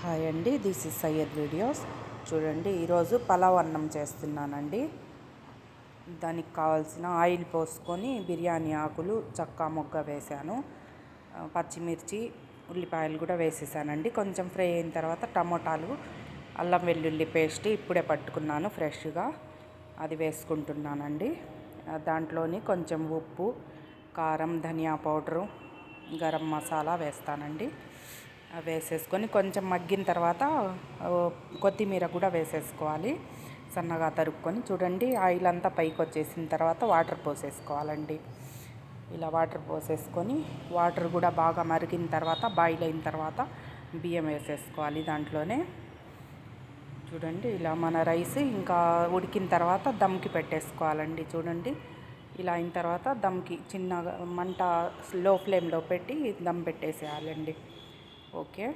Hi అండి, this is Syed videos. చూడండి, ఈరోజు పలావ్ అన్నం చేస్తున్నానండి. దానికి కావాల్సిన ఆయిల్ పోసుకొని బిర్యానీ ఆకులు చక్కా మొగ్గ వేసాను, పచ్చిమిర్చి ఉల్లిపాయలు కూడా వేసేసానండి. కొంచెం ఫ్రై అయిన తర్వాత టమోటాలు, అల్లం వెల్లుల్లి పేస్ట్ ఇప్పుడే పట్టుకున్నాను ఫ్రెష్గా, అది వేసుకుంటున్నానండి. దాంట్లోని కొంచెం ఉప్పు, కారం, ధనియా పౌడరు, గరం మసాలా వేస్తానండి. వేసేసుకొని కొంచెం మగ్గిన తర్వాత కొత్తిమీర కూడా వేసేసుకోవాలి, సన్నగా తరుక్కొని. చూడండి, ఆయిల్ అంతా పైకి వచ్చేసిన తర్వాత వాటర్ పోసేసుకోవాలండి. ఇలా వాటర్ పోసేసుకొని వాటర్ కూడా బాగా మరిగిన తర్వాత, బాయిల్ అయిన తర్వాత బియ్యం వేసేసుకోవాలి దాంట్లోనే. చూడండి, ఇలా మన రైస్ ఇంకా ఉడికిన తర్వాత దమ్కి పెట్టేసుకోవాలండి. చూడండి, ఇలా అయిన తర్వాత దమ్కి చిన్నగా మంట లో ఫ్లేమ్లో పెట్టి దమ్ పెట్టేసేయాలండి. ఓకే.